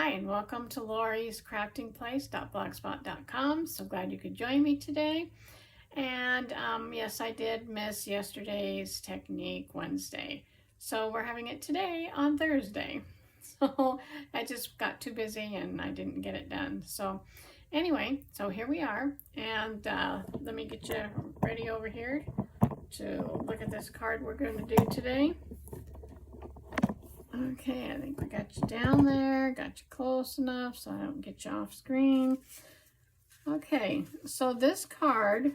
Hi, and welcome to Lori's Crafting Place.blogspot.com. So glad you could join me today. And yes, I did miss yesterday's Technique Wednesday. So we're having it today on Thursday. So I just got too busy and I didn't get it done. So anyway, so here we are. And let me get you ready over here to look at this card we're going to do today. Okay, I think we got you down there, got you close enough so I don't get you off screen. Okay, so this card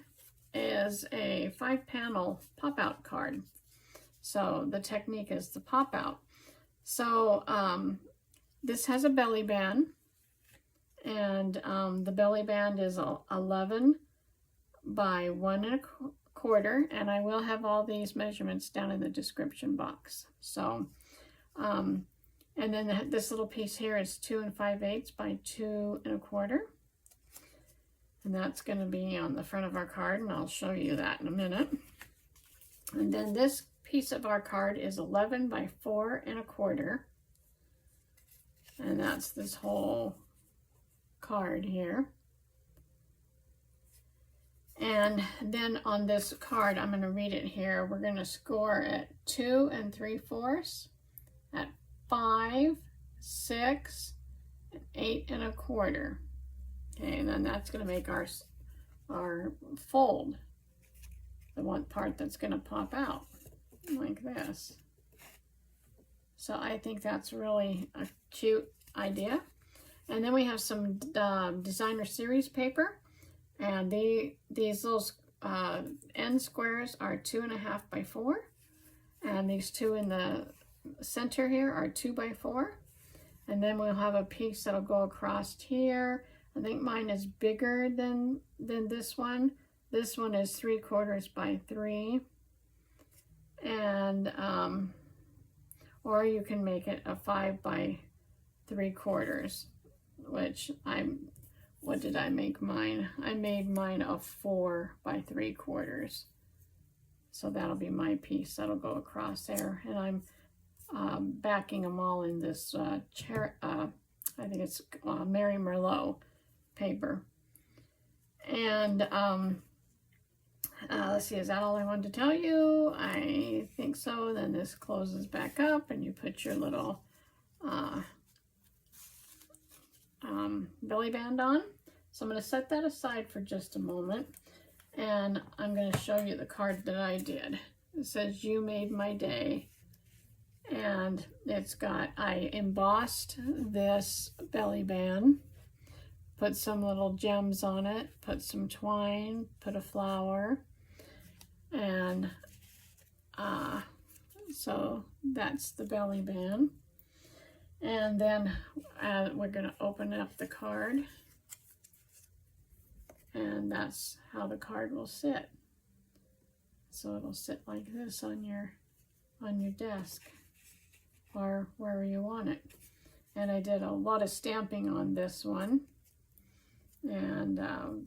is a 5-panel pop-out card. So the technique is the pop-out. So this has a belly band, and the belly band is 11 by 1 1/4, and I will have all these measurements down in the description box. So and then this little piece here is 2 5/8 by 2 1/4. And that's going to be on the front of our card, and I'll show you that in a minute. And then this piece of our card is 11 by 4 1/4. And that's this whole card here. And then on this card, I'm going to read it here. We're going to score at 2 3/4. At 5, 6, and 8 1/4. Okay, and then that's going to make our fold, the one part that's going to pop out like this. So I think that's really a cute idea. And then we have some designer series paper, and these little end squares are 2 1/2 by 4, and these two in the center here are 2 by 4, and then we'll have a piece that'll go across here. I think mine is bigger than this one. This one is 3/4 by 3, and or you can make it a 5 by 3/4, which what did I make mine? I made mine a 4 by 3/4. So that'll be my piece that'll go across there, and I'm backing them all in this I think it's Mary Merlot paper. And let's see, is that all I wanted to tell you? I think so. Then this closes back up, and you put your little belly band on. So I'm going to set that aside for just a moment, and I'm going to show you the card that I did. It says, "You made my day." And it's got, I embossed this belly band, put some little gems on it, put some twine, put a flower, and so that's the belly band. And then we're going to open up the card, and that's how the card will sit. So it'll sit like this on your desk, or wherever you want it. And I did a lot of stamping on this one, and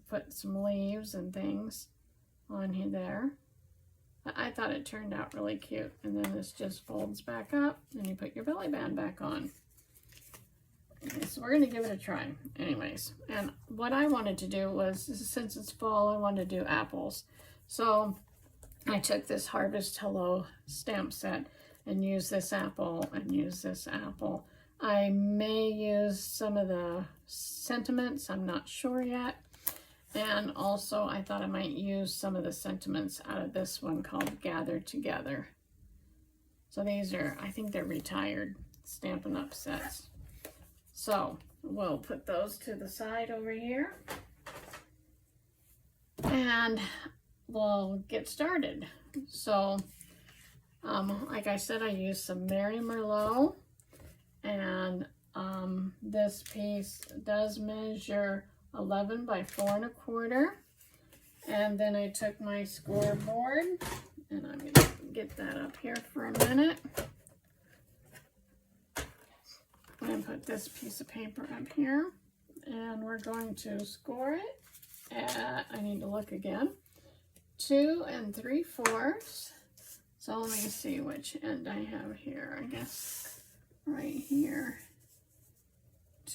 put some leaves and things on here there. I thought it turned out really cute. And then this just folds back up, and you put your belly band back on. Okay, so we're going to give it a try anyways. And what I wanted to do was, since it's fall, I wanted to do apples. So I took this Harvest Hello stamp set and use this apple and use this apple. I may use some of the sentiments, I'm not sure yet. And also I thought I might use some of the sentiments out of this one called Gather Together. So these are, I think they're retired Stampin' Up! Sets. So we'll put those to the side over here, and we'll get started. So like I said, I used some Mary Merlot, and this piece does measure 11 by 4 1/4. And then I took my scoreboard, and I'm going to get that up here for a minute. I'm going to put this piece of paper up here, and we're going to score it at, I need to look again, 2 3/4. So let me see which end I have here. I guess right here.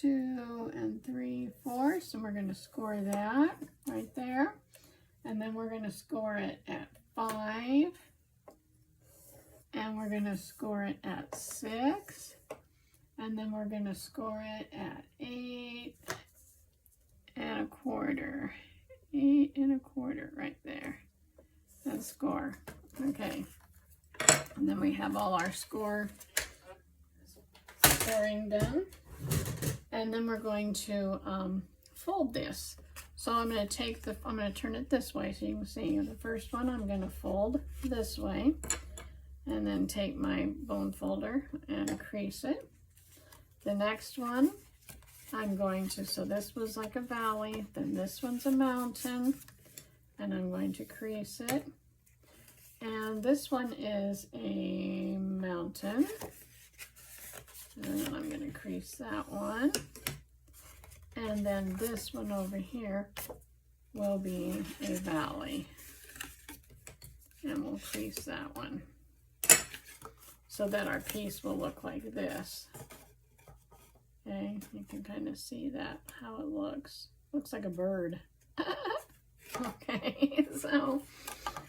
2 3/4, and we're going to score that right there. And then we're going to score it at 5, and we're going to score it at 6, and then we're going to score it at 8 1/4. 8 1/4 right there. That's score. Okay. And then we have all our scoring done. And then we're going to fold this. So I'm going to turn it this way so you can see. The first one I'm going to fold this way, and then take my bone folder and crease it. The next one I'm going to, so this was like a valley, then this one's a mountain, and I'm going to crease it. And this one is a mountain, and then I'm going to crease that one. And then this one over here will be a valley, and we'll crease that one so that our piece will look like this. Okay, you can kind of see that, how it looks. Looks like a bird. Okay, so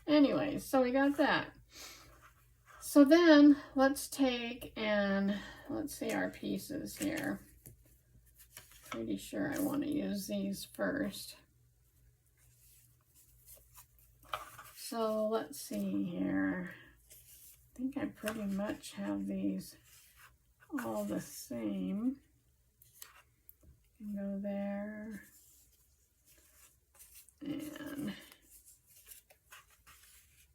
anyway, so we got that. So then let's take and let's see our pieces here. Pretty sure I want to use these first. So let's see here. I think I pretty much have these all the same. Go there, and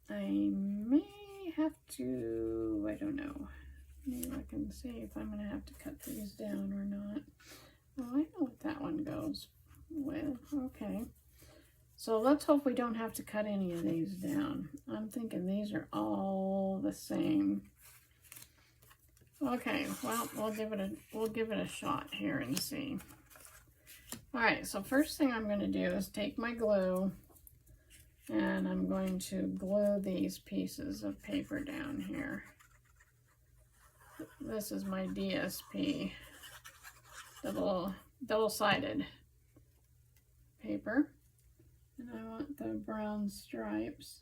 I may have to, I don't know, maybe I can see if I'm going to have to cut these down or not. Oh, I know what that one goes with. Okay, so let's hope we don't have to cut any of these down. I'm thinking these are all the same. Okay, well, we'll give it a shot here and see. All right, so first thing I'm going to do is take my glue, and I'm going to glue these pieces of paper down here. This is my DSP, double-sided paper, and I want the brown stripes.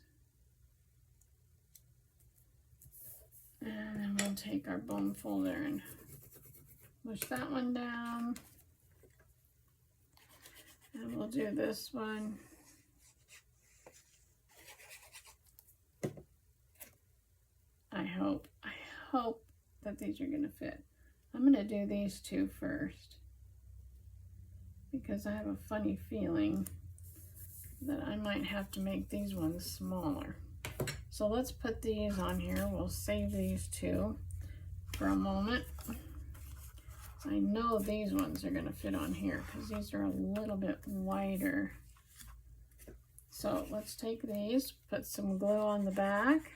And then we'll take our bone folder and push that one down. And we'll do this one. I hope that these are going to fit. I'm going to do these two first, because I have a funny feeling that I might have to make these ones smaller. So let's put these on here. We'll save these two for a moment. I know these ones are going to fit on here because these are a little bit wider. So let's take these, put some glue on the back.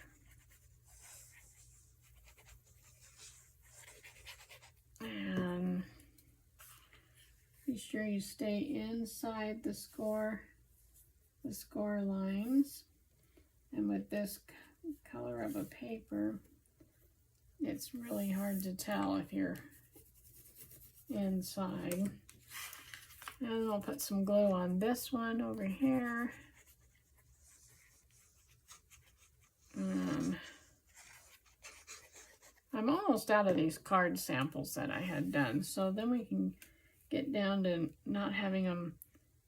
And be sure you stay inside the score lines. And with this color of a paper, it's really hard to tell if you're inside. And I'll put some glue on this one over here. And I'm almost out of these card samples that I had done, so then we can get down to not having them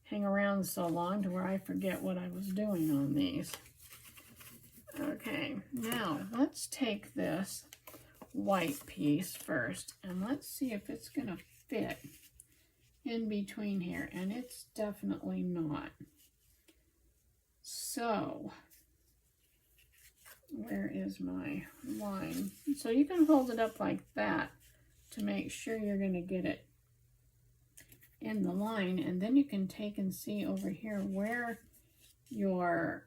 hang around so long to where I forget what I was doing on these. Okay, now let's take this white piece first, and let's see if it's going to fit in between here, and it's definitely not. So where is my line? So you can hold it up like that to make sure you're going to get it in the line, and then you can take and see over here where your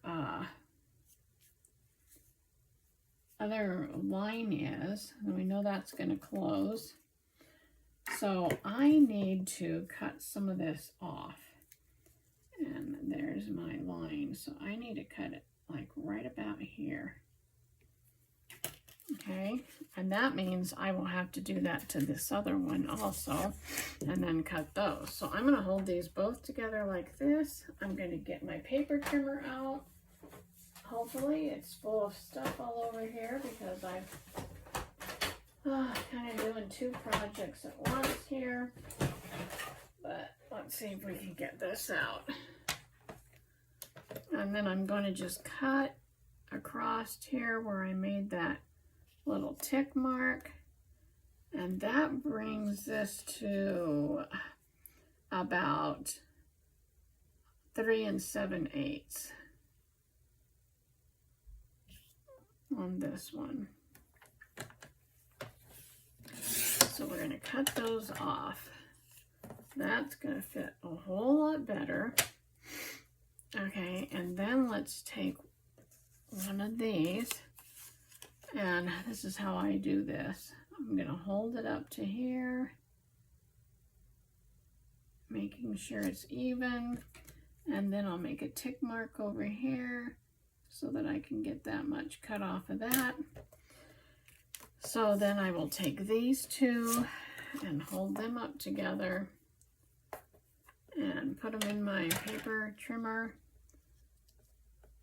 other line is, and we know that's going to close. So I need to cut some of this off, and there's my line. So I need to cut it like right about here. Okay, and that means I will have to do that to this other one also, and then cut those. So I'm going to hold these both together like this. I'm going to get my paper trimmer out. Hopefully it's full of stuff all over here because I'm kind of doing two projects at once here. But let's see if we can get this out. And then I'm going to just cut across here where I made that little tick mark, and that brings this to about 3 7/8 on this one. So we're going to cut those off. That's going to fit a whole lot better. Okay, and then let's take one of these. And this is how I do this. I'm going to hold it up to here, making sure it's even, and then I'll make a tick mark over here so that I can get that much cut off of that. So then I will take these two and hold them up together and put them in my paper trimmer,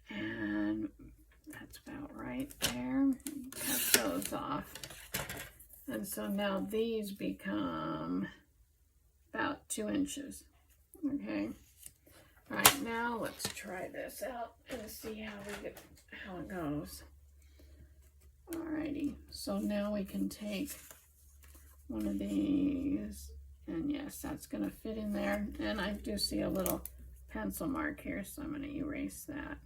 and that's about right there. Cut those off. And so now these become about 2 inches. Okay. All right, now let's try this out and see how it goes. Alrighty, so now we can take one of these, and yes, that's gonna fit in there. And I do see a little pencil mark here, so I'm gonna erase that.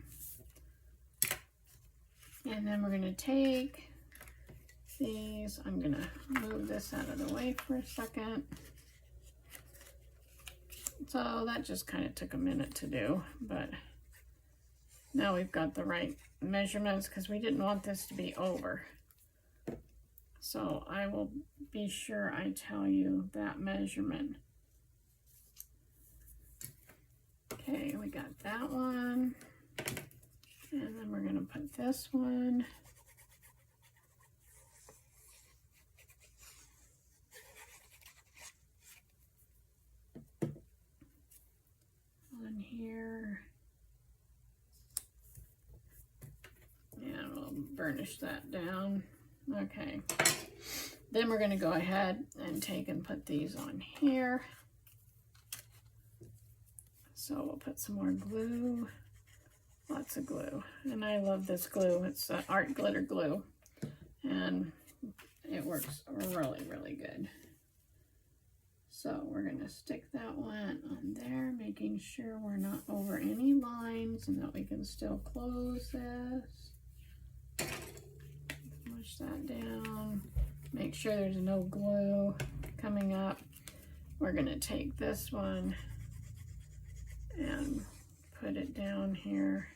And then we're going to take these. I'm going to move this out of the way for a second. So that just kind of took a minute to do, but now we've got the right measurements because we didn't want this to be over. So I will be sure I tell you that measurement. Okay, we got that one. And then we're going to put this one on here. And we'll burnish that down. Okay. Then we're going to go ahead and take and put these on here. So we'll put some more glue. Lots of glue, and I love this glue. It's art glitter glue, and it works really, really good. So we're going to stick that one on there, making sure we're not over any lines and that we can still close this. Push that down. Make sure there's no glue coming up. We're going to take this one and put it down here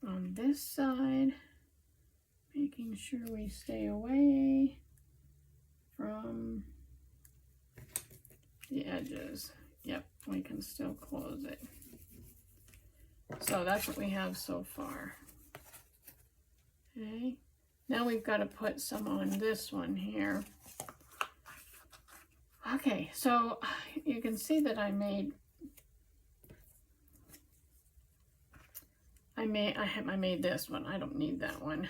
on this side, making sure we stay away from the edges. Yep, we can still close it. So that's what we have so far. Okay, now we've got to put some on this one here. Okay, so you can see that I made this one. I don't need that one,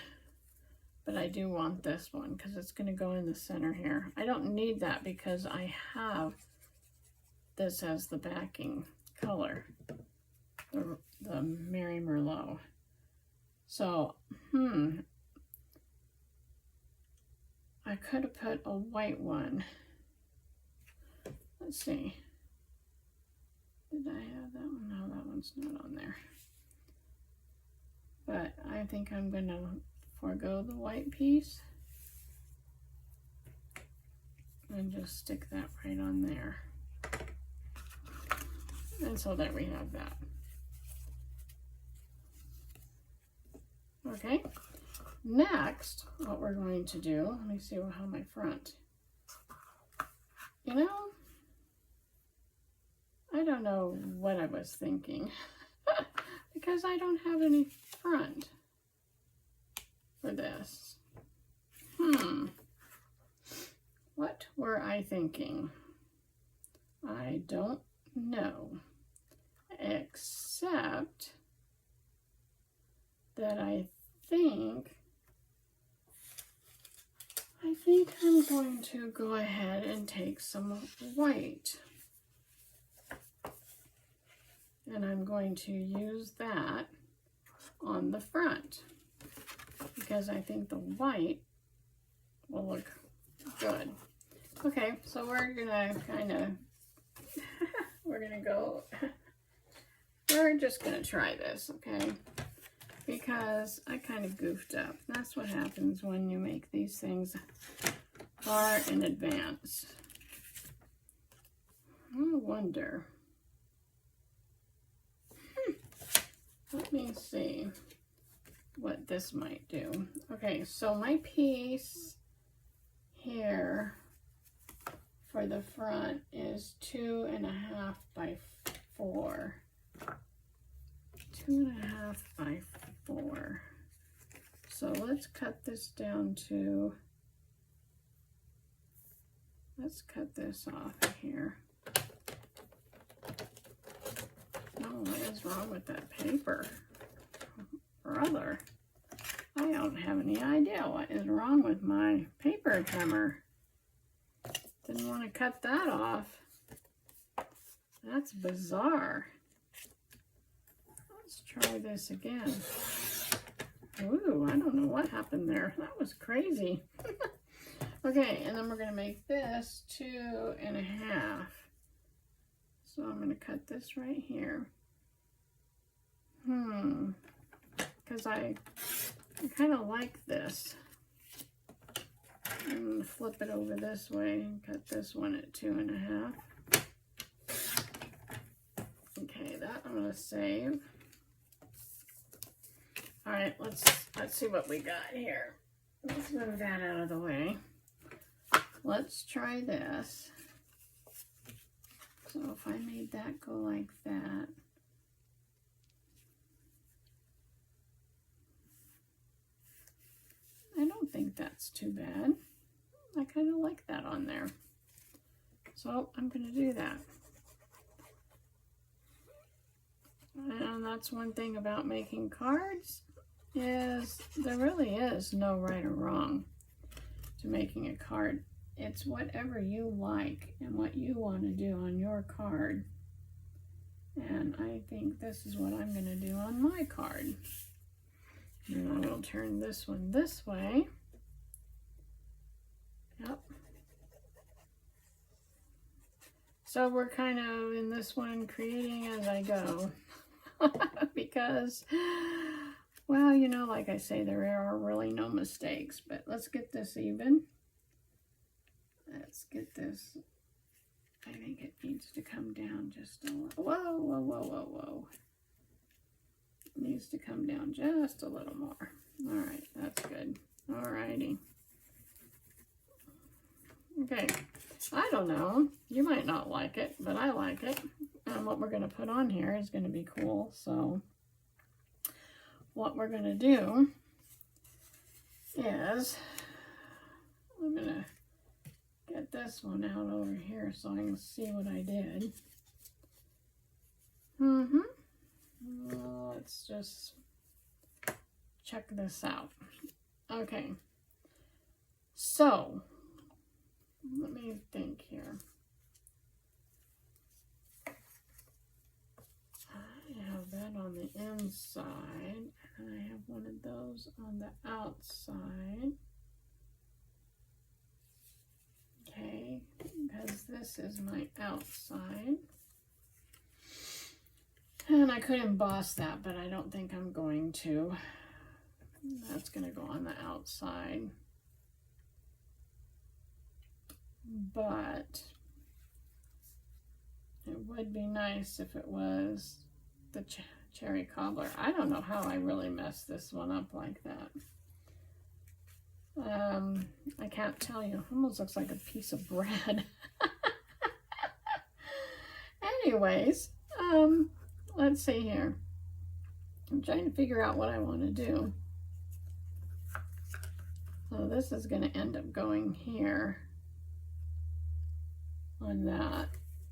but I do want this one because it's going to go in the center here. I don't need that because I have this as the backing color, the Mary Merlot. So, I could have put a white one. Let's see. Did I have that one? No, that one's not on there. But I think I'm going to forego the white piece and just stick that right on there. And so there we have that. Okay, next what we're going to do, let me see how my front, you know, I don't know what I was thinking because I don't have any front. for this. What were I thinking? I don't know, except that I think I'm going to go ahead and take some white. And I'm going to use that on the front because I think the white will look good. Okay, so we're gonna we're just gonna try this, okay? Because I kind of goofed up. That's what happens when you make these things far in advance. I wonder. Let me see what this might do. Okay, so my piece here for the front is 2.5 by 4. 2.5 by 4. So let's cut this down to, let's cut this off here. Oh, what is wrong with that paper? Brother, I don't have any idea what is wrong with my paper trimmer. Didn't want to cut that off. That's bizarre. Let's try this again. Ooh, I don't know what happened there. That was crazy. Okay, and then we're going to make this 2.5. So I'm going to cut this right here. Because I kind of like this. I'm going to flip it over this way and cut this one at 2.5. Okay, that I'm going to save. All right, let's see what we got here. Let's move that out of the way. Let's try this. So if I made that go like that, I don't think that's too bad. I kind of like that on there. So I'm going to do that. And that's one thing about making cards, is there really is no right or wrong to making a card. It's whatever you like and what you want to do on your card. And I think this is what I'm going to do on my card. And I will turn this one this way. Yep. So we're kind of in this one creating as I go. Because, well, you know, like I say, there are really no mistakes. But let's get this even. Let's get this. I think it needs to come down just a little. Whoa, whoa, whoa, whoa, whoa. It needs to come down just a little more. All right, that's good. All righty. Okay, I don't know. You might not like it, but I like it. And what we're going to put on here is going to be cool. So what we're going to do is I'm going to get this one out over here so I can see what I did. Let's just check this out. Okay, so let me think here. I have that on the inside, and I have one of those on the outside. Okay, because this is my outside. And I could emboss that, but I don't think I'm going to. That's going to go on the outside. But it would be nice if it was the cherry cobbler. I don't know how I really messed this one up like that. I can't tell you. It almost looks like a piece of bread. Anyways, let's see here. I'm trying to figure out what I want to do. So this is going to end up going here on that.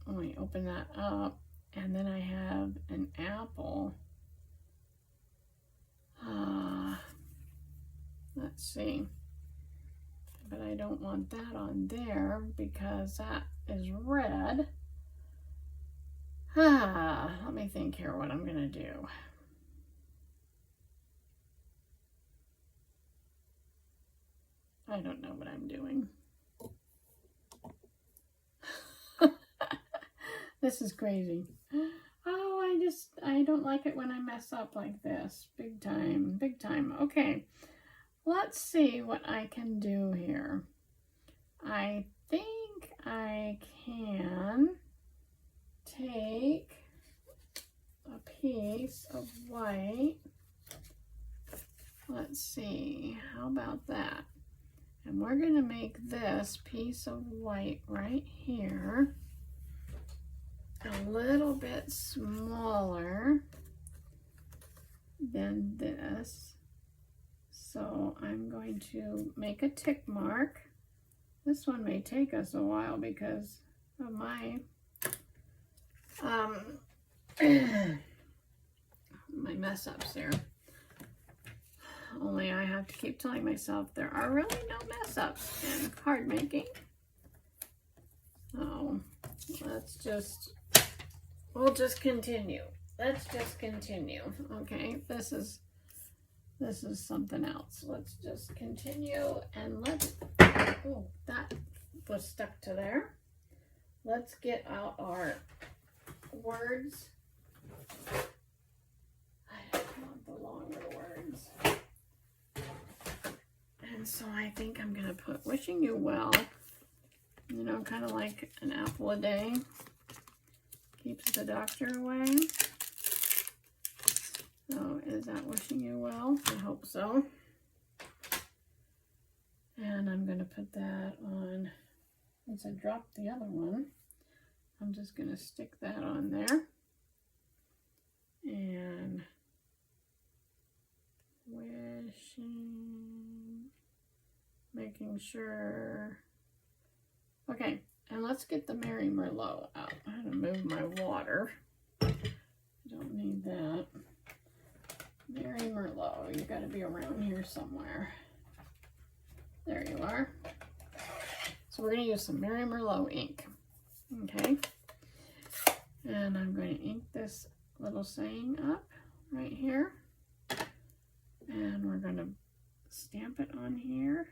Let me open that up. And then I have an apple. Let's see. But I don't want that on there because that is red. Let me think here what I'm going to do. I don't know what I'm doing. This is crazy. Oh, I don't like it when I mess up like this. Big time, big time. Okay, let's see what I can do here. I think I can take a piece of white. Let's see, how about that? And we're going to make this piece of white right here a little bit smaller than this. So I'm going to make a tick mark. This one may take us a while because of my my mess ups there. Only I have to keep telling myself there are really no mess ups in card making. So we'll just continue. Let's just continue. Okay, this is something else. Let's just continue and oh, that was stuck to there. Let's get out our words. I want the longer words. And so I think I'm going to put wishing you well, you know, kind of like an apple a day keeps the doctor away. So is that wishing you well? I hope so. And I'm going to put that on, since I dropped the other one, I'm just going to stick that on there. And wishing, making sure. Okay, and let's get the Mary Merlot out. I'm going to move my water. Don't need that. Mary Merlot, you got to be around here somewhere. There you are. So we're going to use some Mary Merlot ink. Okay. And I'm going to ink this little saying up right here. And we're going to stamp it on here.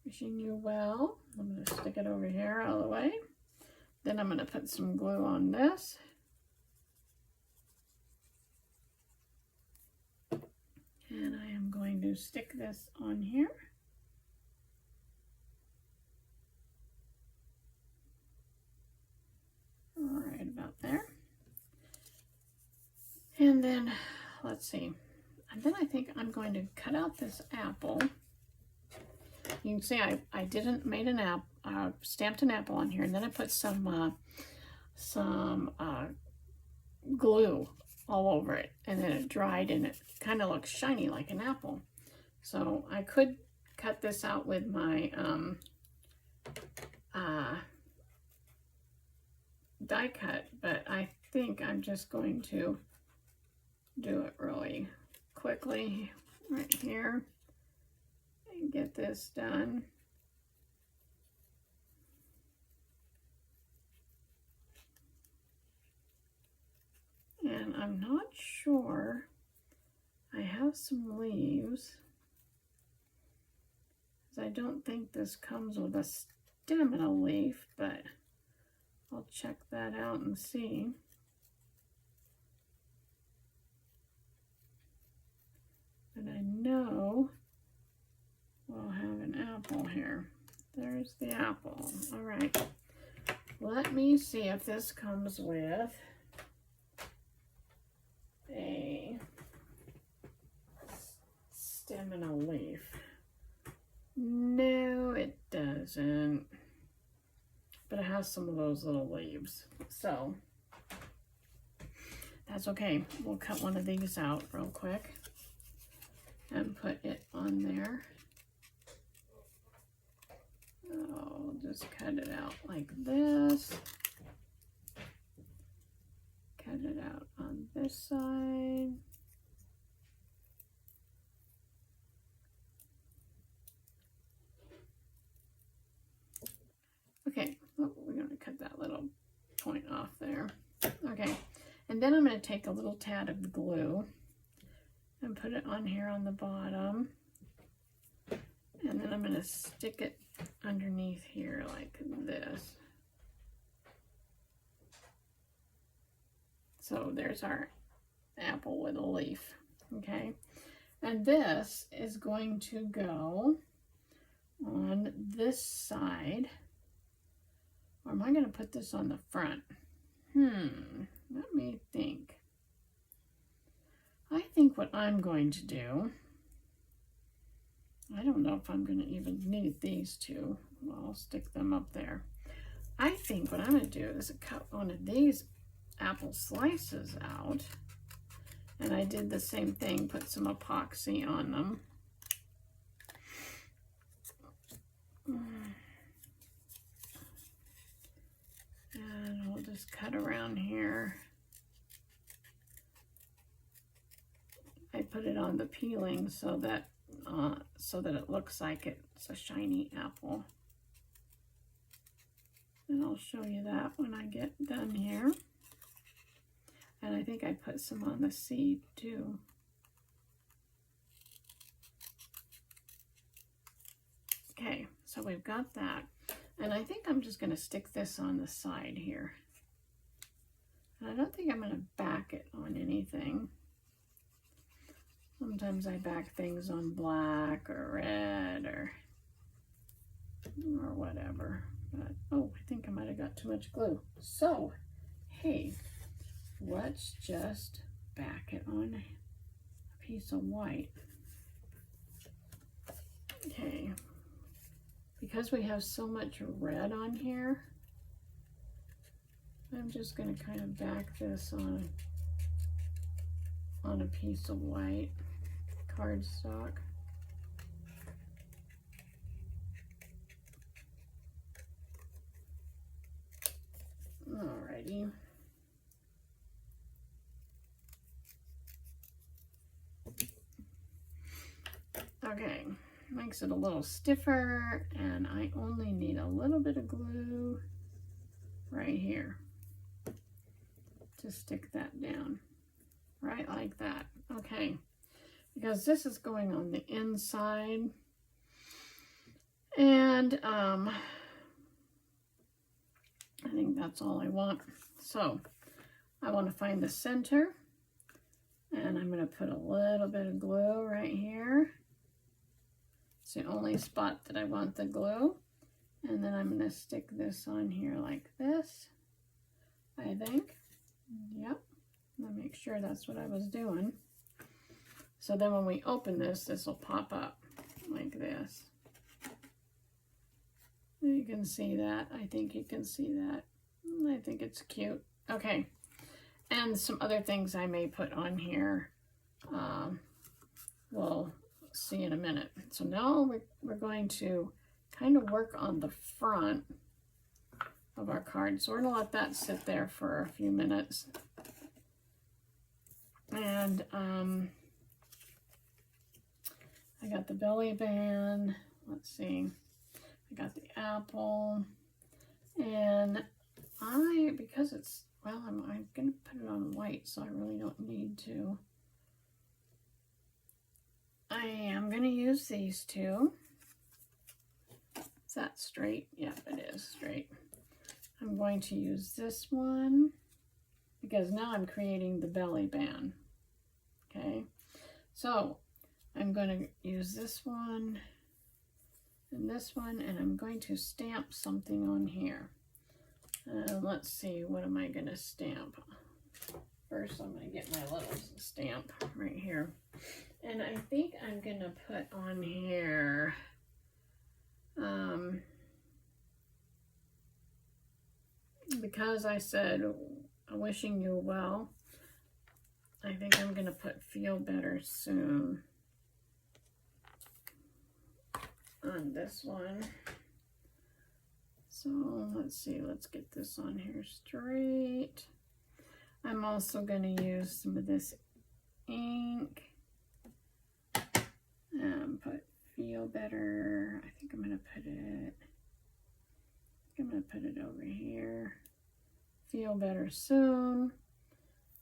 Wishing you well. I'm going to stick it over here all the way. Then I'm going to put some glue on this. And I am going to stick this on here. All right, about there. And then, let's see. And then I think I'm going to cut out this apple. You can see I didn't made an apple, stamped an apple on here, and then I put some glue all over it, and then it dried, and it kind of looks shiny like an apple. So I could cut this out with my die cut, but I think I'm just going to do it really quickly right here and get this done. And I'm not sure, I have some leaves, I don't think this comes with a stem and a leaf, but I'll check that out and see. And I know we'll have an apple here. There's the apple. All right. Let me see if this comes with a stem and a leaf. No, it doesn't. But it has some of those little leaves. So that's okay. We'll cut one of these out real quick and put it on there. Oh, just cut it out like this. Cut it out on this side. Okay, oh, we're going to cut that little point off there. Okay, and then I'm going to take a little tad of glue and put it on here on the bottom. And then I'm going to stick it underneath here like this. So there's our apple with a leaf, okay? And this is going to go on this side. Or am I going to put this on the front? Let me think. I think what I'm going to do, I don't know if I'm going to even need these two. Well, I'll stick them up there. I think what I'm going to do is cut one of these apple slices out. And I did the same thing, put some epoxy on them. And we'll just cut around here. I put it on the peeling so that it looks like it's a shiny apple. And I'll show you that when I get done here. And I think I put some on the seed too. Okay, so we've got that. And I think I'm just going to stick this on the side here. And I don't think I'm going to back it on anything. Sometimes I back things on black or red or whatever. But, oh, I think I might have got too much glue. So, hey, let's just back it on a piece of white. Okay. Because we have so much red on here, I'm just going to kind of back this on a piece of white cardstock. Alrighty. Okay, makes it a little stiffer, and I only need a little bit of glue right here to stick that down, right like that. Okay, because this is going on the inside, and I think that's all I want. So I want to find the center, and I'm going to put a little bit of glue right here. It's the only spot that I want the glue. And then I'm going to stick this on here like this, I think. Yep. I'll make sure that's what I was doing. So then when we open this, this will pop up like this. You can see that. I think you can see that. I think it's cute. Okay. And some other things I may put on here. We'll see in a minute. So now we're going to kind of work on the front of our card. So we're going to let that sit there for a few minutes. And I got the belly band. Let's see. I got the apple. And because it's, well, I'm going to put it on white, so I really don't need to. I am going to use these two. Is that straight? Yeah, it is straight. I'm going to use this one because now I'm creating the belly band. Okay, so I'm going to use this one and this one, and I'm going to stamp something on here. Let's see, what am I going to stamp? First, I'm going to get my little stamp right here. And I think I'm going to put on here, because I said wishing you well, I think I'm going to put Feel Better Soon on this one. So let's see, let's get this on here straight. I'm also going to use some of this ink and put Feel Better. I think I'm going to put it over here. Feel Better Soon.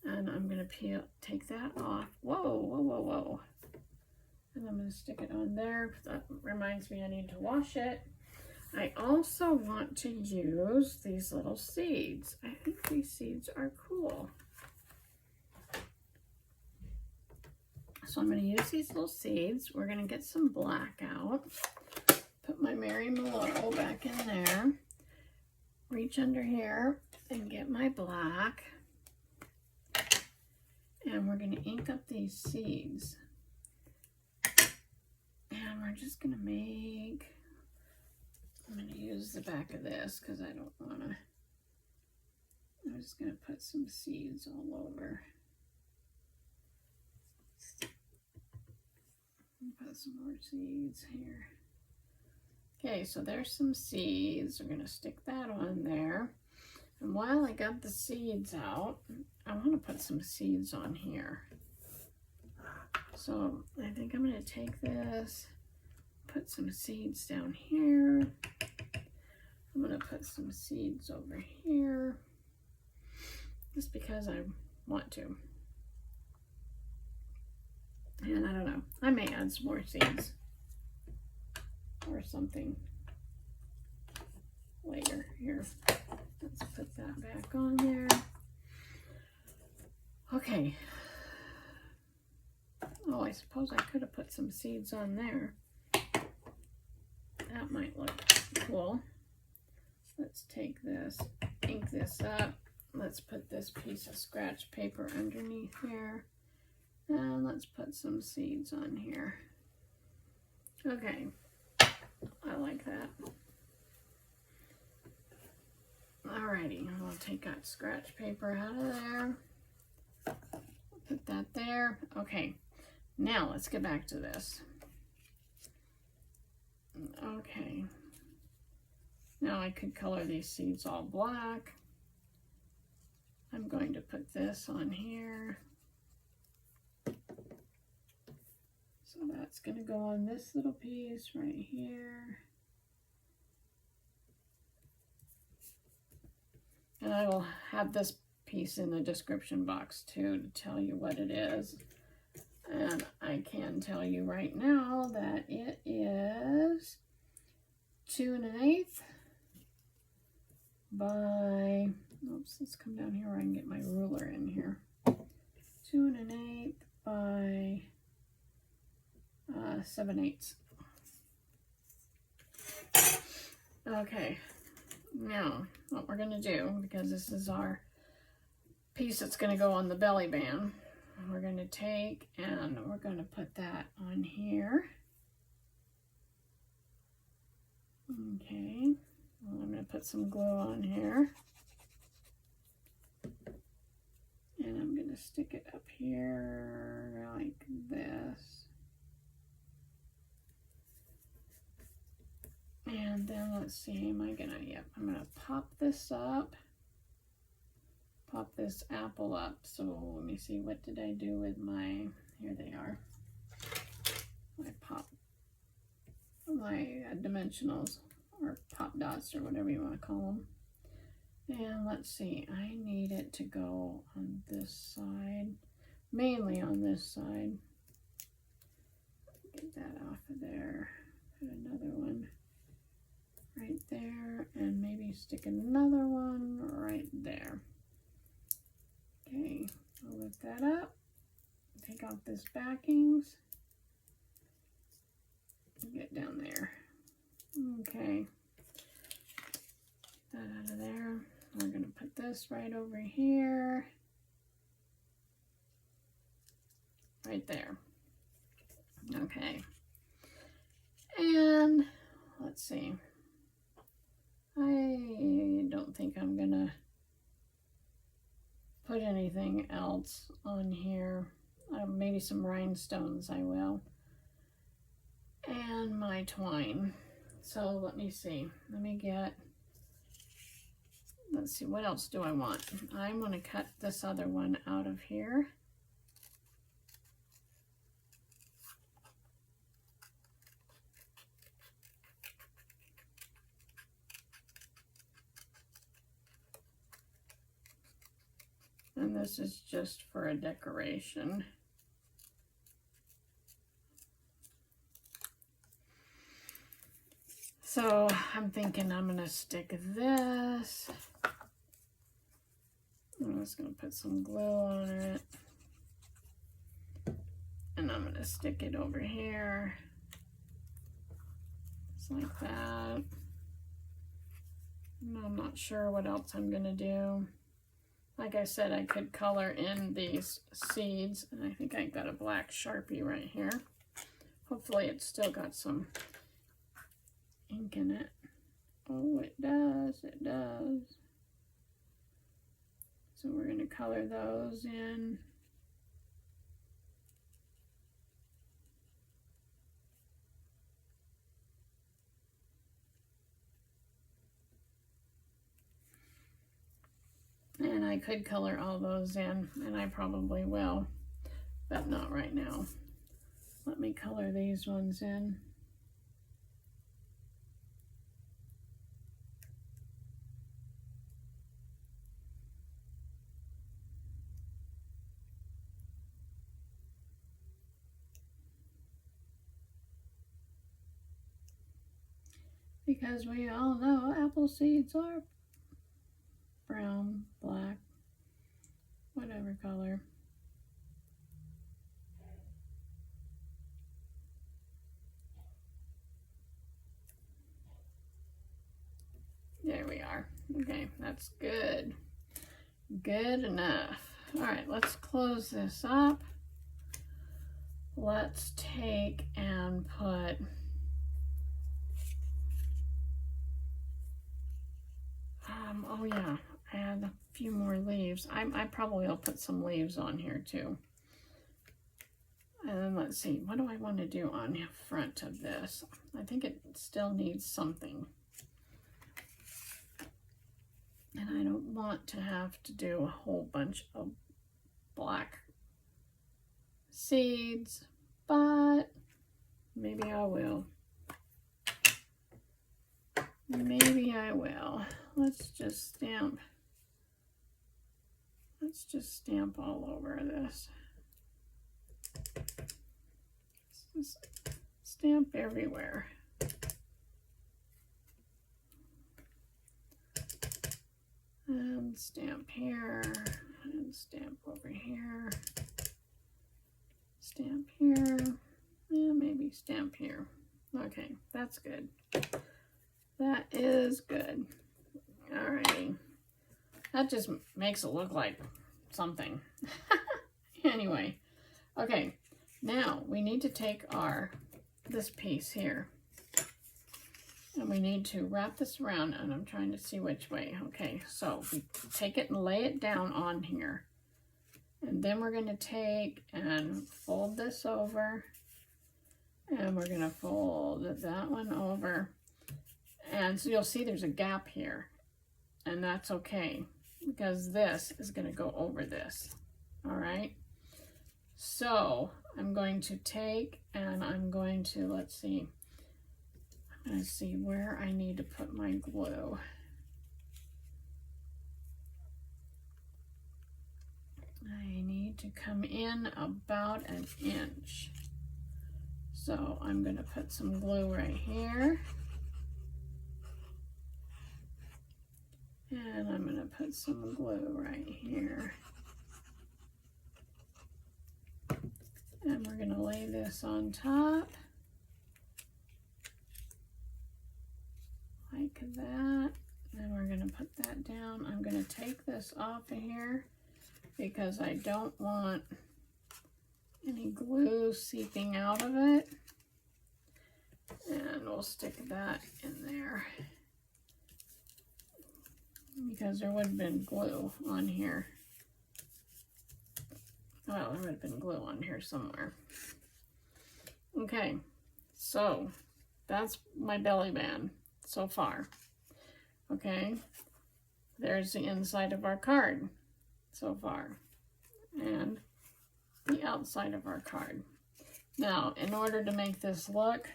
And I'm going to take that off. Whoa, whoa, whoa, whoa. And I'm going to stick it on there. That reminds me I need to wash it. I also want to use these little seeds. I think these seeds are cool. So I'm going to use these little seeds. We're going to get some black out. Put my Mary Malone back in there. Reach under here and get my black. And we're going to ink up these seeds. And we're just going to make... I'm going to use the back of this because I don't want to... I'm just going to put some seeds all over. Put some more seeds here. Okay, so there's some seeds. We're going to stick that on there. And while I got the seeds out, I want to put some seeds on here. So I think I'm going to take this, put some seeds down here. I'm going to put some seeds over here, just because I want to. And I don't know, I may add some more seeds or something later here. Let's put that back on there. Okay. Oh, I suppose I could have put some seeds on there. That might look cool. Let's take this, ink this up. Let's put this piece of scratch paper underneath here. And let's put some seeds on here. Okay, I like that. Alrighty, I'll take that scratch paper out of there. Put that there. Okay, now let's get back to this. Okay, now I could color these seeds all black. I'm going to put this on here. So that's going to go on this little piece right here. And I will have this piece in the description box too to tell you what it is. And I can tell you right now that it is 2 1/8 by, oops, let's come down here where I can get my ruler in here. 2 1/8 by 7/8. Okay, now what we're going to do, because this is our piece that's going to go on the belly band, we're going to take and we're going to put that on here. Okay, well, I'm going to put some glue on here. And I'm going to stick it up here like this. And then let's see, am I gonna, yep, I'm gonna pop this up, pop this apple up. So let me see, what did I do with my, here they are. I pop my dimensionals or pop dots or whatever you want to call them. And let's see, I need it to go on this side, mainly on this side. Get that off of there, put another one right there, and maybe stick another one right there. Okay, I'll lift that up, take off this backings, get down there. Okay, get that out of there. We're going to put this right over here, right there. Okay, and let's see. I don't think I'm gonna put anything else on here. Maybe some rhinestones I will. And my twine. So let me see. Let's see, what else do I want? I'm going to cut this other one out of here. And this is just for a decoration. So I'm thinking I'm going to stick this. I'm just going to put some glue on it. And I'm going to stick it over here. Just like that. And I'm not sure what else I'm going to do. Like I said, I could color in these seeds, and I think I got a black Sharpie right here. Hopefully it's still got some ink in it. Oh, it does, it does. So we're going to color those in. And I could color all those in, and I probably will, but not right now. Let me color these ones in. Because we all know apple seeds are brown, black, whatever color. There we are. Okay, that's good. Good enough. All right, let's close this up. Let's take and put oh yeah, add a few more leaves. I probably will put some leaves on here too. And then let's see, what do I want to do on the front of this? I think it still needs something. And I don't want to have to do a whole bunch of black seeds, but maybe I will. Maybe I will. Let's just stamp. Let's just stamp all over this. Just stamp everywhere. And stamp here, and stamp over here, stamp here, and maybe stamp here. Okay, that's good. That is good. Alrighty. That just makes it look like something. Anyway, okay, now we need to take this piece here. And we need to wrap this around, and I'm trying to see which way. Okay, so we take it and lay it down on here. And then we're going to take and fold this over. And we're going to fold that one over. And so you'll see there's a gap here. And that's okay, because this is going to go over this. All right? So I'm going to take and I'm going to, let's see where I need to put my glue. I need to come in about an inch. So I'm going to put some glue right here. And I'm going to put some glue right here. And we're going to lay this on top. Like that. Then we're going to put that down. I'm going to take this off of here because I don't want any glue seeping out of it. And we'll stick that in there because there would have been glue on here Well, there would have been glue on here somewhere. Okay, so that's my belly band so far. Okay, there's the inside of our card so far, and the outside of our card. Now, in order to make this look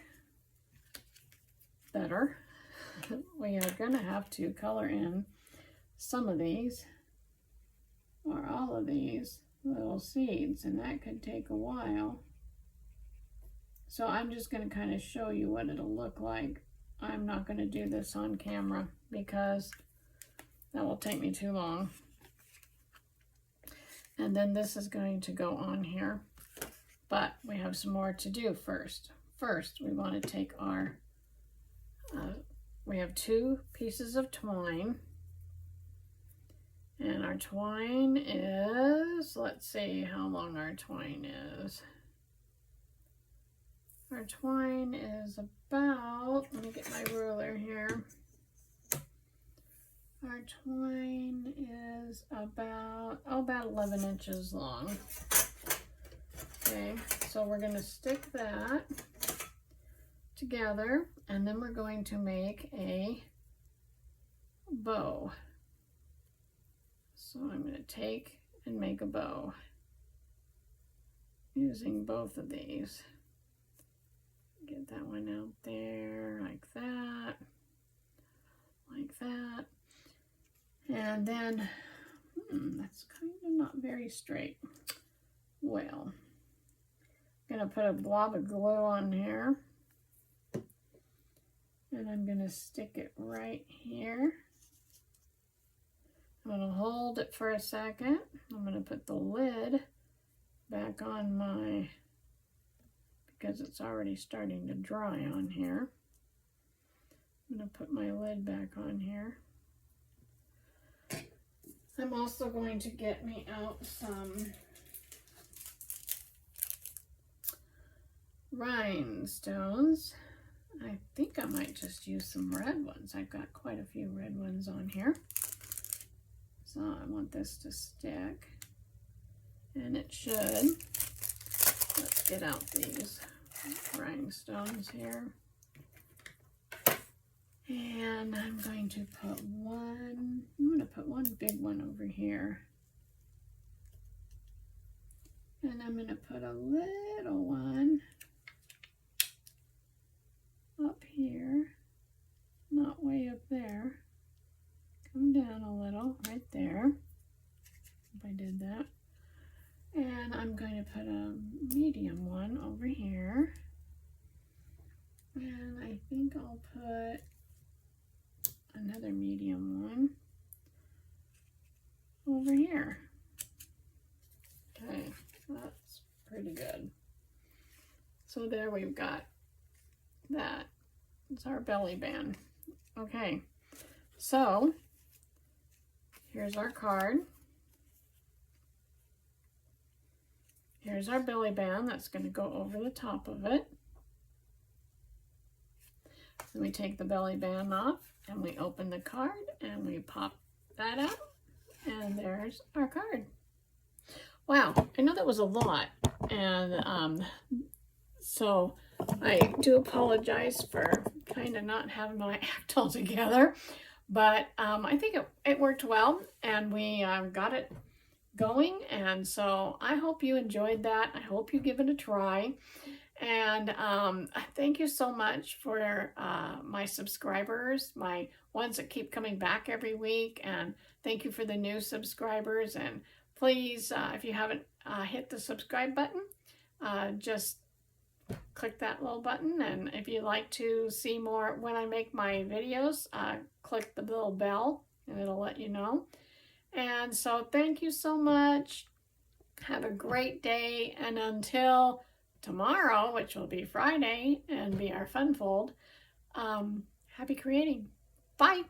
better, we are going to have to color in some of these, or all of these little seeds, and that could take a while. So I'm just going to kind of show you what it'll look like. I'm not going to do this on camera because that will take me too long. And then this is going to go on here, but we have some more to do first. First, we want to take our, we have 2 pieces of twine, and our twine is, let's see how long our twine is. Our twine is about, let me get my ruler here. Our twine is about 11 inches long. Okay, so we're going to stick that together, and then we're going to make a bow. So I'm going to take and make a bow using both of these. Get that one out there like that, like that. And then, that's kind of not very straight. Well, I'm going to put a blob of glue on here, and I'm going to stick it right here. I'm going to hold it for a second. I'm going to put the lid back on my, because it's already starting to dry on here. I'm going to put my lid back on here. I'm also going to get me out some rhinestones. I think I might just use some red ones. I've got quite a few red ones on here. So I want this to stick, and it should. Let's get out these rhinestones here. And I'm going to put one, one big one over here. And I'm going to put a little one up here, not way up there. Come down a little, right there. If I did that. And I'm going to put a medium one over here. And I think I'll put another medium one over here. Okay, that's pretty good. So there we've got that. It's our belly band. Okay, so here's our card. Here's our belly band that's going to go over the top of it. Then we take the belly band off and we open the card and we pop that out, and there's our card. Wow, I know that was a lot, and so I do apologize for kind of not having my act all together, but I think it worked well, and we got it going, and so I hope you enjoyed that. I hope you give it a try. And thank you so much for my subscribers, my ones that keep coming back every week. And thank you for the new subscribers. And please, if you haven't hit the subscribe button, just click that little button. And if you'd like to see more when I make my videos, click the little bell and it'll let you know. And so thank you so much. Have a great day. And until tomorrow, which will be Friday and be our fun fold, happy creating. Bye.